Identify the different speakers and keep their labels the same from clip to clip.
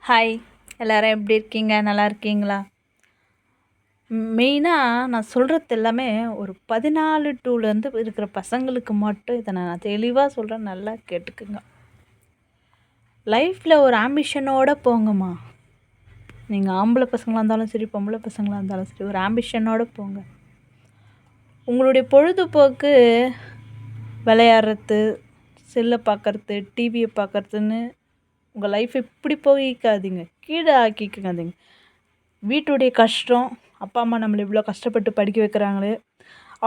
Speaker 1: Hi, எல்லாரும் எப்படி இருக்கீங்க? நல்லா இருக்கீங்களா? மெயினாக நான் சொல்கிறது எல்லாமே ஒரு 14 டூலேருந்து இருக்கிற பசங்களுக்கு மட்டும் இதை நான் தெளிவாக சொல்கிறேன், நல்லா கேட்டுக்குங்க. லைஃப்பில் ஒரு ஆம்பிஷனோடு போங்கம்மா. நீங்கள் ஆம்பளை பசங்களாக இருந்தாலும் சரி, பொம்பளை பசங்களாக இருந்தாலும் சரி, ஒரு ஆம்பிஷனோடு போங்க. உங்களுடைய பொழுதுபோக்கு விளையாடுறது, செல்லை பார்க்குறது, டிவியை பார்க்குறதுன்னு உங்கள் லைஃப் இப்படி போய்க்காதீங்க, கீழே ஆக்கிக்காதீங்க. வீட்டுடைய கஷ்டம், அப்பா அம்மா நம்மளை இவ்வளோ கஷ்டப்பட்டு படிக்க வைக்கிறாங்களே,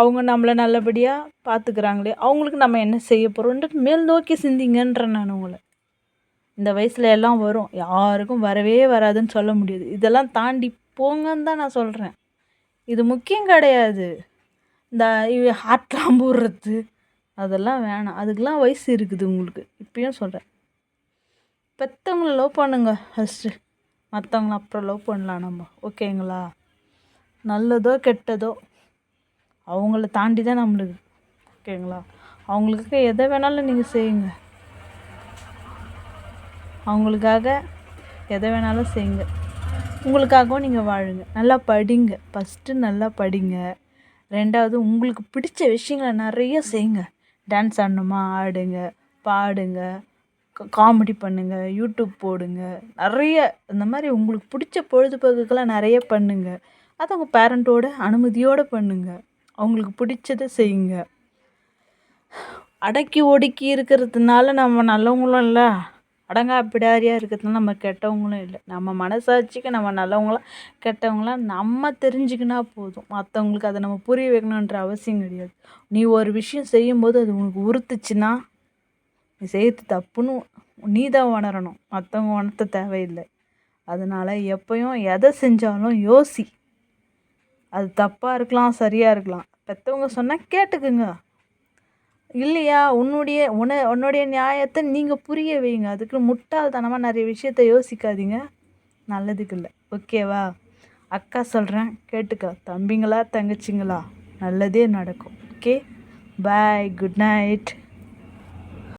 Speaker 1: அவங்க நம்மளை நல்லபடியாக பார்த்துக்கிறாங்களே, அவங்களுக்கு நம்ம என்ன செய்ய போகிறோன்ட்டு மேல் நோக்கி சிந்திங்கன்றேன் நான் உங்களை. இந்த வயசில் எல்லாம் வரும், யாருக்கும் வரவே வராதுன்னு சொல்ல முடியாது. இதெல்லாம் தாண்டி போங்கன்னு தான் நான் சொல்கிறேன். இது முக்கியம் கிடையாது. இந்த ஹார்ட்லாம் போடுறது அதெல்லாம் வேணாம். அதுக்கெலாம் வயசு இருக்குது உங்களுக்கு. இப்பயும் சொல்கிறேன், பெற்றவங்கள லவ் பண்ணுங்க ஃபஸ்ட்டு, மற்றவங்கள அப்புறம் லவ் பண்ணலாம் நம்ம. ஓகேங்களா? நல்லதோ கெட்டதோ அவங்கள தாண்டி தான் நம்மளுக்கு. ஓகேங்களா? அவங்களுக்காக எதை வேணாலும் நீங்கள் செய்யுங்க. அவங்களுக்காக எதை வேணாலும் செய்யுங்க. உங்களுக்காகவும் நீங்கள் வாழுங்க. நல்லா படிங்க. ஃபஸ்ட்டு நல்லா படிங்க. ரெண்டாவது, உங்களுக்கு பிடிச்ச விஷயங்களை நிறைய செய்யுங்க. டான்ஸ் ஆடணுமா ஆடுங்க, பாடுங்க, காமெடி பண்ணுங்கள், யூடியூப் போடுங்க. நிறைய இந்த மாதிரி உங்களுக்கு பிடிச்ச பொழுதுபோக்குக்கெல்லாம் நிறைய பண்ணுங்கள். அதை உங்கள் பேரண்ட்டோட அனுமதியோடு பண்ணுங்கள். அவங்களுக்கு பிடிச்சதை செய்யுங்க. அடக்கி ஒடுக்கி இருக்கிறதுனால நம்ம நல்லவங்களும் இல்லை, அடங்கா பிடாரியாக இருக்கிறதுனால நம்ம கெட்டவங்களும் இல்லை. நம்ம மனசாட்சிக்கு நம்ம நல்லவங்களாம் கெட்டவங்களாம் நம்ம தெரிஞ்சுக்கினா போதும். மற்றவங்களுக்கு அதை நம்ம புரிய வைக்கணுன்ற அவசியம் கிடையாது. நீ ஒரு விஷயம் செய்யும்போது அது உனக்கு உறுத்துச்சுன்னா நீ செய்யறது தப்புன்னு நீ தான் உணரணும், மற்றவங்க உணர்த்த தேவையில்லை. அதனால் எப்பயும் எதை செஞ்சாலும் யோசி. அது தப்பாக இருக்கலாம், சரியாக இருக்கலாம். பெற்றவங்க சொன்னால் கேட்டுக்குங்க. இல்லையா, உன்னுடைய நியாயத்தை நீங்கள் புரிய வைங்க. அதுக்கு முட்டாள்தனமாக நிறைய விஷயத்த யோசிக்காதீங்க, நல்லதுக்கு இல்லை. ஓகேவா? அக்கா சொல்கிறேன் கேட்டுக்க. தம்பிங்களா தங்கச்சிங்களா, நல்லதே நடக்கும். ஓகே, பாய், குட் நைட்.